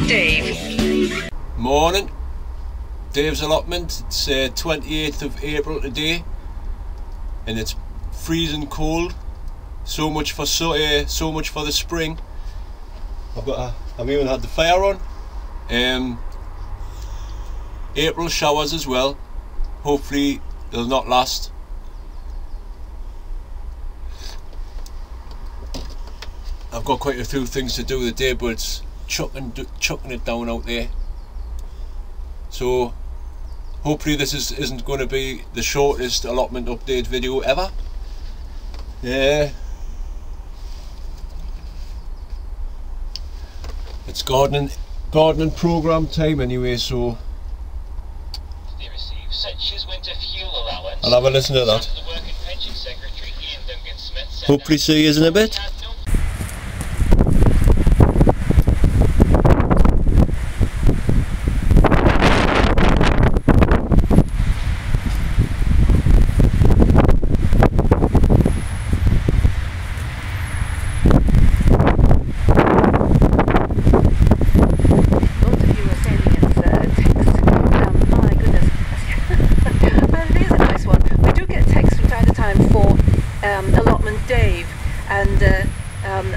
Dave. Morning, Dave's allotment. It's 28th of April today, and it's freezing cold. So much for the spring. I've even had the fire on. April showers as well. Hopefully they'll not last. I've got quite a few things to do today, but it's chucking it down out there. So hopefully this isn't going to be the shortest allotment update video ever. Yeah, it's gardening program time anyway, so they receive such as winter fuel allowance. I'll have a listen to that. Hopefully see you in a bit. Allotment Dave, and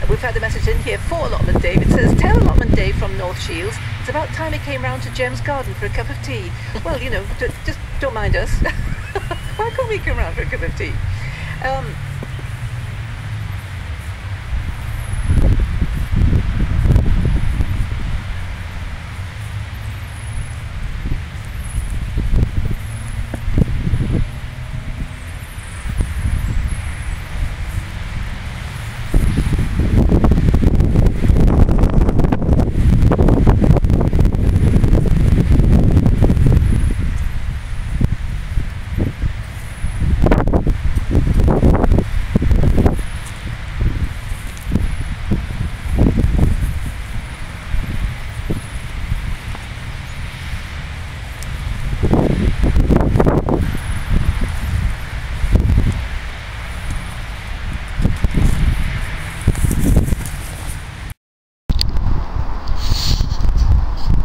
we've had a message in here for Allotment Dave. It says, "Tell Allotment Dave from North Shields it's about time he came round to Jem's garden for a cup of tea." Well, you know, just don't mind us. Why can't we come round for a cup of tea?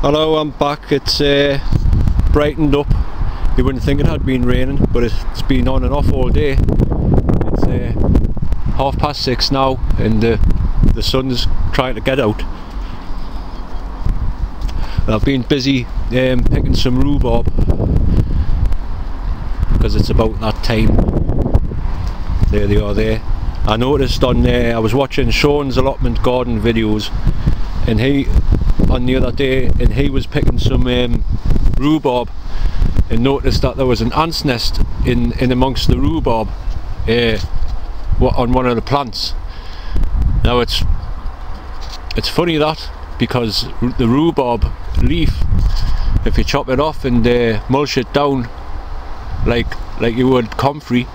Hello, I'm back. It's brightened up. You wouldn't think it had been raining, but it's been on and off all day. It's 6:30 now, and the sun's trying to get out. I've been busy picking some rhubarb because it's about that time. There they are there. I noticed on there, I was watching Sean's allotment garden videos, and on the other day, and he was picking some rhubarb, and noticed that there was an ant's nest in amongst the rhubarb on one of the plants. Now it's funny that, because the rhubarb leaf, if you chop it off and mulch it down like you would comfrey,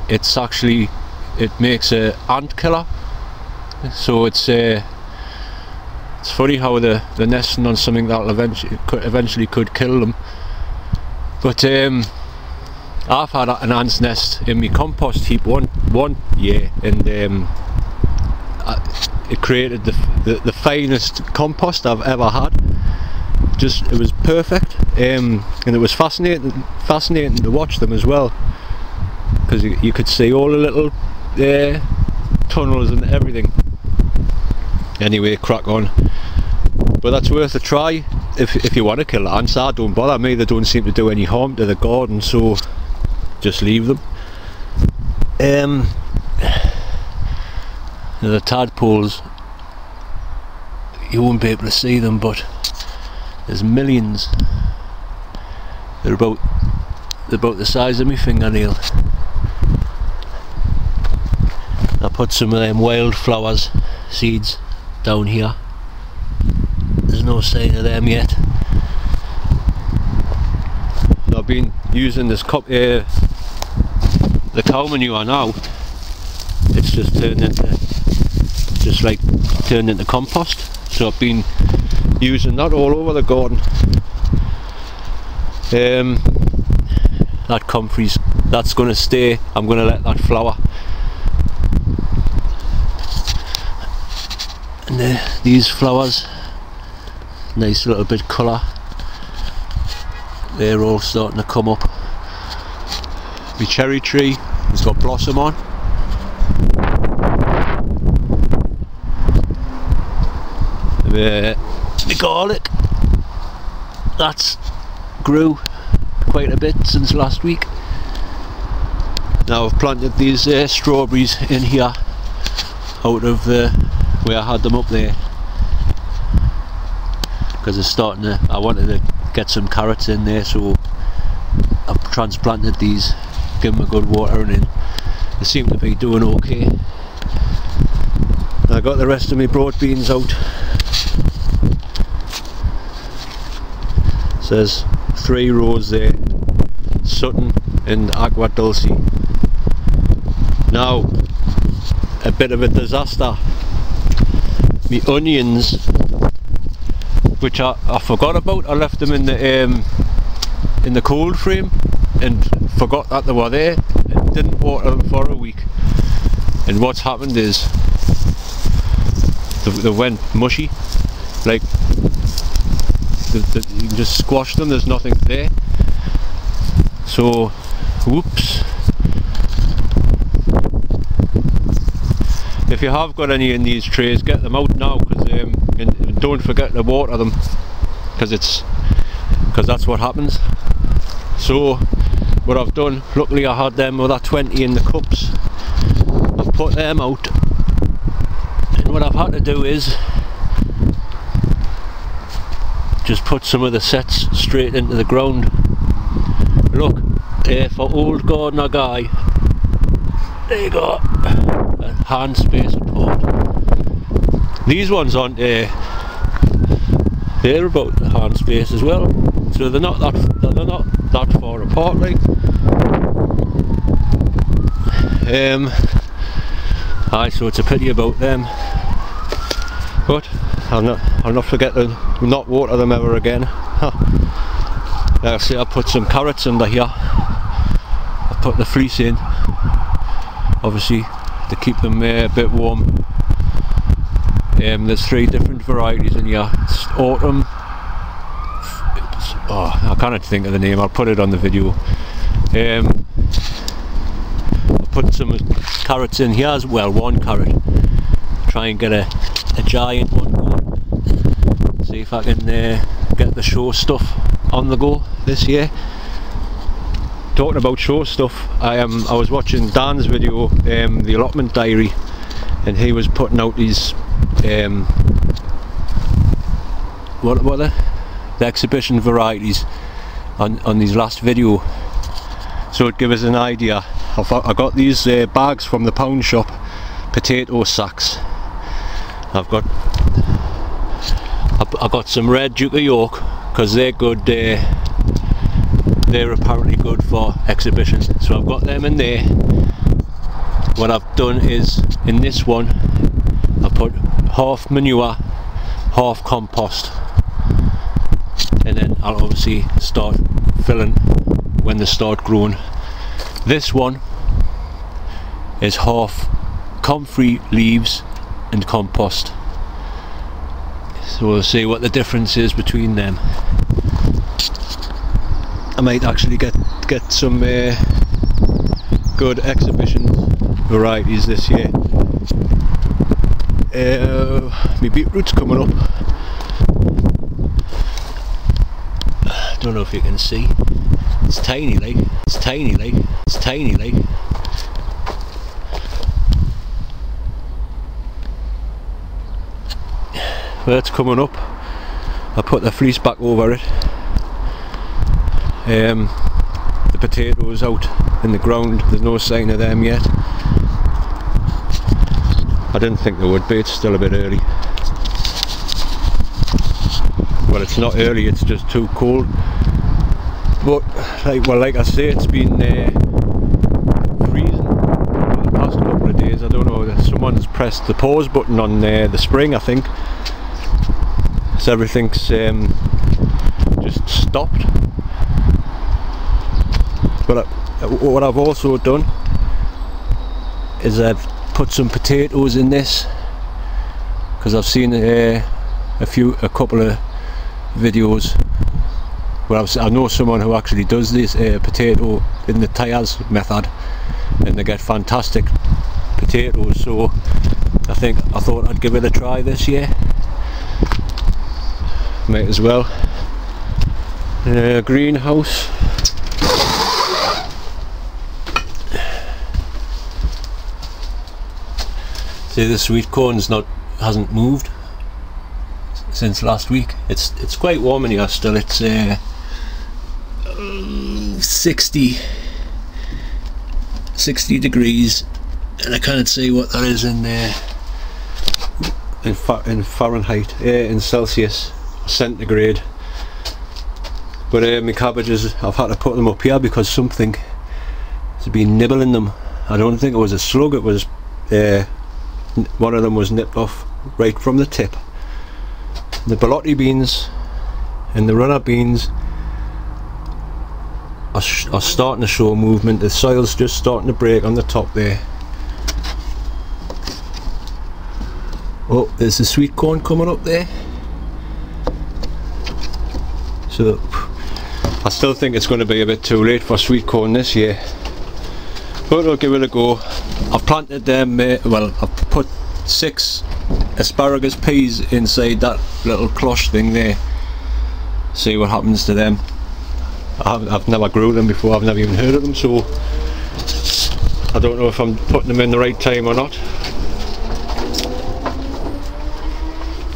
it makes an ant killer. So it's funny how they're nesting on something that eventually could kill them. But I've had an ant's nest in my compost heap one year, and it created the finest compost I've ever had. It was perfect, and it was fascinating to watch them as well, because you could see all the little tunnels and everything. Anyway, crack on. But that's worth a try if you want to kill the ants. I don't bother me, they don't seem to do any harm to the garden, so just leave them. The tadpoles, you won't be able to see them, but there's millions. They're about the size of my fingernail. I put some of them wildflowers seeds down here. There's no sign of them yet. I've been using this the cow manure now. It's just turned into compost. So I've been using that all over the garden. That comfrey's, that's going to stay. I'm going to let that flower. And these flowers Nice little bit colour. They're all starting to come up. My cherry tree has got blossom on. The garlic, that's grew quite a bit since last week. Now I've planted these strawberries in here out of where I had them up there, because it's starting to, I wanted to get some carrots in there, so I've transplanted these, give them a good watering, and they seem to be doing okay. I got the rest of my broad beans out. Says 3 rows there, Sutton and Aqua Dulce. Now, a bit of a disaster. My onions, which I forgot about, I left them in the cold frame and forgot that they were there and didn't water them for a week. And what's happened is they went mushy, like you can just squash them, there's nothing there. So, whoops. If you have got any in these trays, get them out now, and don't forget to water them, because that's what happens. So what I've done, luckily I had them other 20 in the cups, I've put them out, and what I've had to do is just put some of the sets straight into the ground. Look, for old gardener guy, there you go, a hand space apart. These ones aren't, they're about hand space as well, so they're not that far apart, like. Aye, so it's a pity about them, but I'll not forget to not water them ever again. Like I say, I put some carrots under here. I put the fleece in, obviously to keep them a bit warm. There's 3 different varieties in here. It's autumn. I can't think of the name. I'll put it on the video. I put some carrots in here as well. 1 carrot. Try and get a giant one going. See if I can get the show stuff on the go this year. Talking about show stuff, I was watching Dan's video, the Allotment Diary, and he was putting out these what were they? The exhibition varieties on his last video. So it gives us an idea. I got these bags from the pound shop, potato sacks. I got some red Duke of York, because they're good. They're apparently good for exhibition, so I've got them in there. What I've done is, in this one, I put half manure, half compost, and then I'll obviously start filling when they start growing. This one is half comfrey leaves and compost, so we'll see what the difference is between them. I might actually get some good exhibition varieties this year. My beetroot's coming up. Don't know if you can see. It's tiny, like. It's tiny, like. It's tiny, like. Well, it's coming up. I put the fleece back over it. The potatoes out in the ground, there's no sign of them yet. I didn't think there would be, it's still a bit early. Well, it's not early, it's just too cold. But, like I say, it's been freezing for the past couple of days. I don't know, someone's pressed the pause button on the spring, I think. So everything's just stopped. But what I've also done is I've put some potatoes in this, because I've seen a couple of videos. Well, I know someone who actually does this potato in the tyres method, and they get fantastic potatoes, so I thought I'd give it a try this year. Might as well. Greenhouse. See, the sweet corn's hasn't moved since last week. It's quite warm in here still. It's 60 degrees, and I can't see what that is in there in Fahrenheit, in Celsius, centigrade. But my cabbages, I've had to put them up here because something has been nibbling them. I don't think it was a slug, it was one of them was nipped off right from the tip. The Bellotti beans and the runner beans are starting to show movement. The soil's just starting to break on the top there. Oh, there's the sweet corn coming up there. So I still think it's going to be a bit too late for sweet corn this year, but I'll give it a go. I've planted them, well, I've put 6 asparagus peas inside that little cloche thing there. See what happens to them. I've never grew them before, I've never even heard of them, so I don't know if I'm putting them in the right time or not.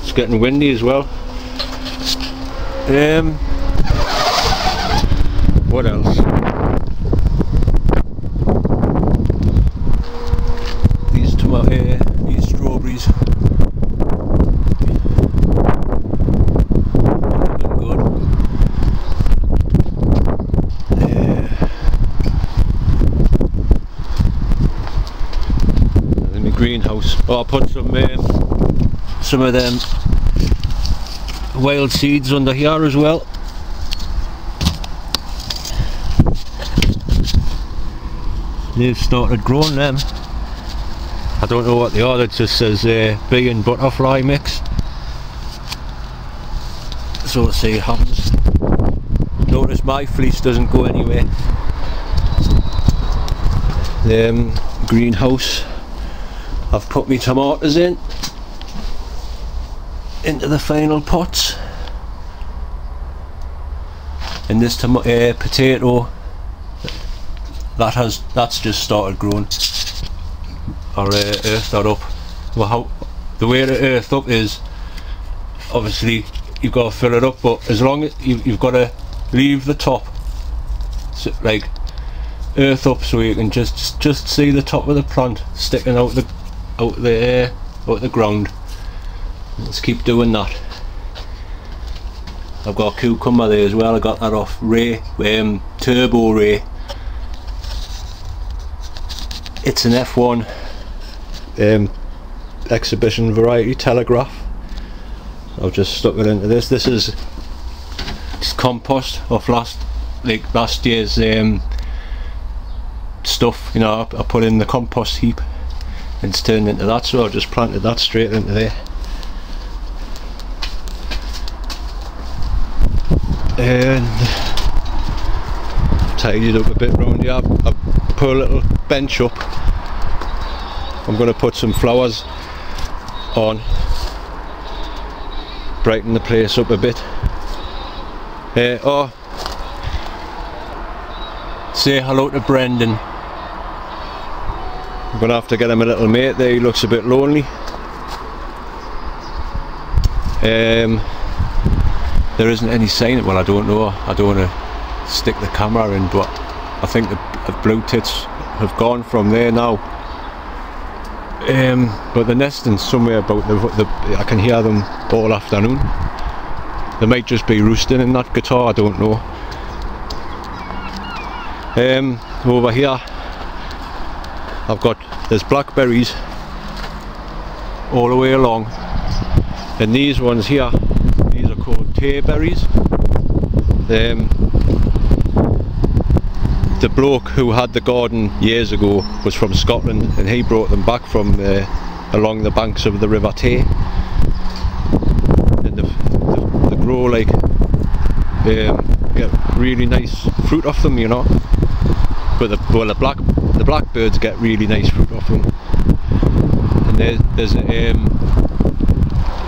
It's getting windy as well. What else? These strawberries. Good. In the greenhouse. Oh, I put some of them wild seeds under here as well. They've started growing them. I don't know what they are, it just says bee and butterfly mix. So let's see what happens. Notice my fleece doesn't go anywhere. Greenhouse. I've put my tomatoes into the final pots. And this potato, that's just started growing. I'll earth that up. Well, the way to earth up is, obviously you've got to fill it up, but as long as you've got to leave the top, so, like, earth up so you can just see the top of the plant sticking out the ground. Let's keep doing that. I've got a cucumber there as well. I got that off Ray, Turbo Ray. It's an F1 exhibition variety telegraph. I've just stuck it into this. This is just compost off last year's stuff. You know, I put in the compost heap and it's turned into that, so I've just planted that straight into there. And tidied up a bit round here. I've put a little bench up. I'm going to put some flowers on, brighten the place up a bit. Oh, say hello to Brendan. I'm going to have to get him a little mate there, he looks a bit lonely. There isn't any sign, well, I don't know, I don't want to stick the camera in, but I think the blue tits have gone from there now. But they're nesting somewhere about I can hear them all afternoon. They might just be roosting in that guitar, I don't know. Over here there's blackberries all the way along, and these ones here, these are called Tayberries. The bloke who had the garden years ago was from Scotland, and he brought them back from along the banks of the River Tay, and they've row, like get really nice fruit off them, you know. But the blackbirds get really nice fruit off them. And there's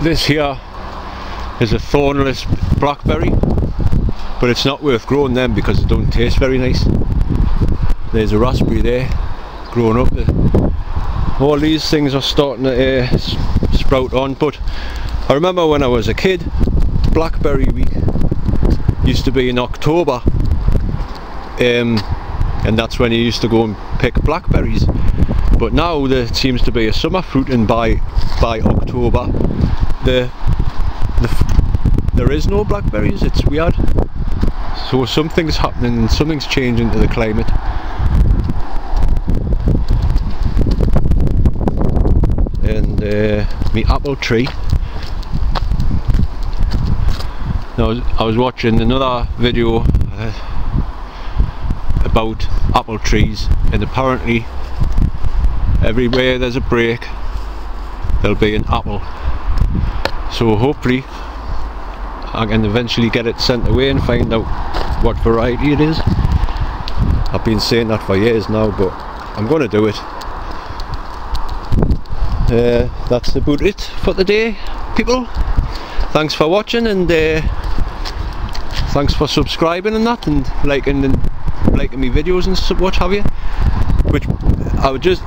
this here is a thornless blackberry, but it's not worth growing them because they don't taste very nice. There's a raspberry there growing up there. All these things are starting to sprout on, but I remember when I was a kid, Blackberry Week used to be in October, and that's when you used to go and pick blackberries. But now there seems to be a summer fruit, and by October there is no blackberries. It's weird. So something's happening and something's changing to the climate. And my apple tree. Now I was watching another video about apple trees, and apparently everywhere there's a break there'll be an apple. So hopefully I can eventually get it sent away and find out what variety it is. I've been saying that for years now, but I'm going to do it. That's about it for today, people. Thanks for watching, and thanks for subscribing and that, and liking me videos and what have you. Which I would just,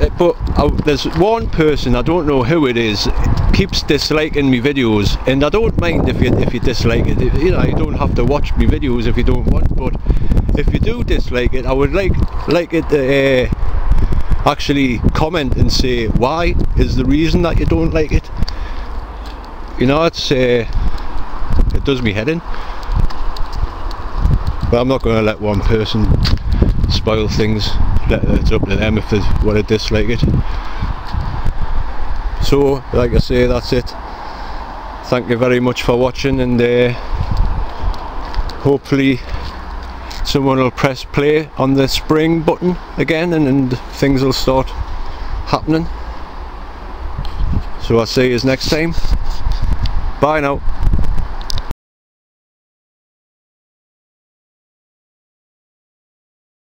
there's one person, I don't know who it is, keeps disliking me videos, and I don't mind if you dislike it. You know, you don't have to watch me videos if you don't want, but if you do dislike it, I would like it to actually comment and say why is the reason that you don't like it. You know, it does me head in. But I'm not going to let one person spoil things. It's up to them if they want to dislike it. So, like I say, that's it. Thank you very much for watching, and hopefully someone will press play on the spring button again, and things will start happening. So I'll see you next time. Bye now.